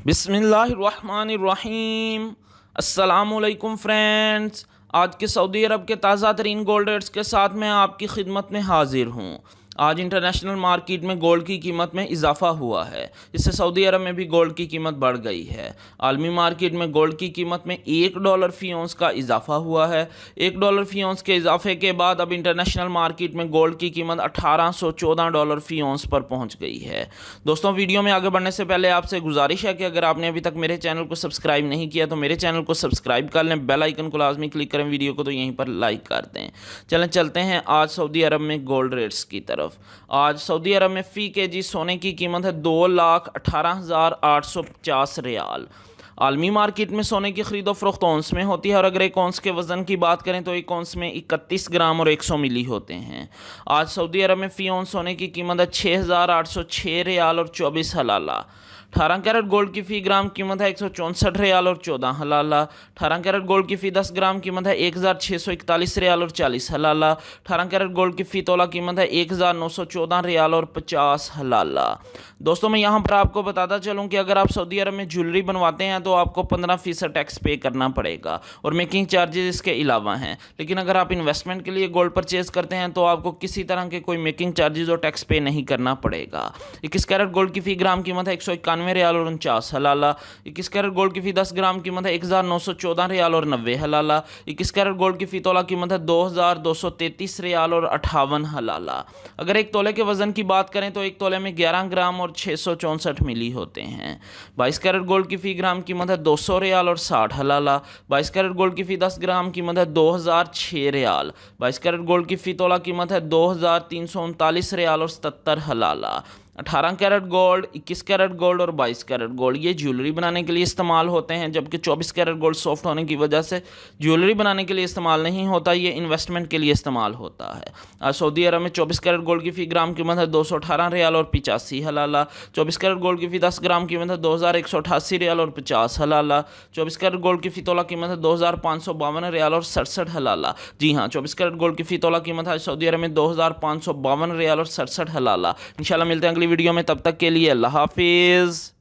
बिस्मिल्लाहिर्रहमानिर्रहीम। अस्सलामुअलैकुम फ्रेंड्स, आज के सऊदी अरब के ताज़ा तरीन गोल्ड रेट्स के साथ मैं आपकी खिदमत में हाजिर हूँ। आज इंटरनेशनल मार्केट में गोल्ड की कीमत में इजाफा हुआ है, इससे सऊदी अरब में भी गोल्ड की कीमत बढ़ गई है। आलमी मार्केट में गोल्ड की कीमत में $1 फी औंस का इजाफा हुआ है। $1 फी औंस के इजाफे के बाद अब इंटरनेशनल मार्केट में गोल्ड की कीमत $1814 फी औंस पर पहुंच गई है। दोस्तों, वीडियो में आगे बढ़ने से पहले आपसे गुजारिश है कि अगर आपने अभी तक मेरे चैनल को सब्सक्राइब नहीं किया तो मेरे चैनल को सब्सक्राइब कर लें, बेल आइकन को लाजमी क्लिक करें, वीडियो को तो यहीं पर लाइक कर दें। चलते हैं आज सऊदी अरब में गोल्ड रेट्स की तरफ। आज सऊदी अरब में फ़ी केजी सोने की कीमत है 2,18,850 रियाल। आलमी मार्केट में सोने की खरीदो फरोख्त औंस में होती है और अगर एक औंस के वज़न की बात करें तो एक औंस में 31 ग्राम और 100 मिली होते हैं। आज सऊदी अरब में फ़ी औंस सोने की कीमत है 6,806 रियाल और 24 हलाला। 18 कैरेट गोल्ड की फ़ी ग्राम कीमत है 164 रियाल और 14 हलाला। 18 कैरेट गोल्ड की फ़ी 10 ग्राम कीमत है 1,641 रियाल और 40 हलाला। 18 कैरेट गोल्ड की फ़ी तोला कीमत है 1,914 रियाल और 50 हलाला। दोस्तों, मैं यहाँ पर आपको बताता चलूँ कि अगर आप सऊदी अरब में ज्वेलरी बनवाते हैं तो आपको 15% टैक्स पे करना पड़ेगा और मेकिंग चार्जेस इसके अलावा हैं। लेकिन अगर आप इन्वेस्टमेंट के लिए गोल्ड परचेज करते हैं तो आपको किसी तरह के कोई मेकिंग चार्जेस और टैक्स पे नहीं करना पड़ेगा। 21 कैरेट गोल्ड की फ़ी ग्राम कीमत है 191 रियाल और 49 हलाला। 21 कैरेट गोल्ड की फ़ी 10 ग्राम कीमत है 1,914 रियाल और 90 हलाला। 21 कैरेट गोल्ड की फ़ी तोला कीमत है 2,233 रियाल और 58 हलाला। अगर एक तोले के वज़न की बात करें तो एक तोले में 11 ग्राम और 664 मिली होते हैं। 22 कैरेट गोल्ड की फ़ी ग्राम कीमत है 200 रियाल और 60 हलाला। 22 कैरेट गोल्ड की फ़ी 10 ग्राम कीमत है 2,006 रियाल। 22 कैरेट गोल्ड की फ़ी तोला कीमत है 2,339 रियाल और 77 हलाला। 18 कैरेट गोल्ड, 21 कैरेट गोल्ड और 22 कैरेट गोल्ड ये ज्वेलरी बनाने के लिए इस्तेमाल होते हैं, जबकि 24 कैरेट गोल्ड सॉफ्ट होने की वजह से ज्वेलरी बनाने के लिए इस्तेमाल नहीं होता, ये इन्वेस्टमेंट के लिए इस्तेमाल होता है। आज सऊदी अरब में 24 कैरेट गोल्ड की फ़ी ग्राम कीमत है 218 रियाल और 85 हलाला। 24 कैरेट गोल्ड की फ़ी 10 ग्राम कीमत है 2,188 रियाल और 50 हलाला। 24 कैरेट गोल्ड की फ़ी तोला कीमत है 2,552 रियाल और 67 हलाला। जी हाँ, 24 कैरेट गोल्ड की फ़ी तोला कीमत है सऊदी अरब में 2,552 रियाल और 67 हलाला। इंशाल्लाह मिलते हैं अगली वीडियो में, तब तक के लिए अल्लाह हाफिज़।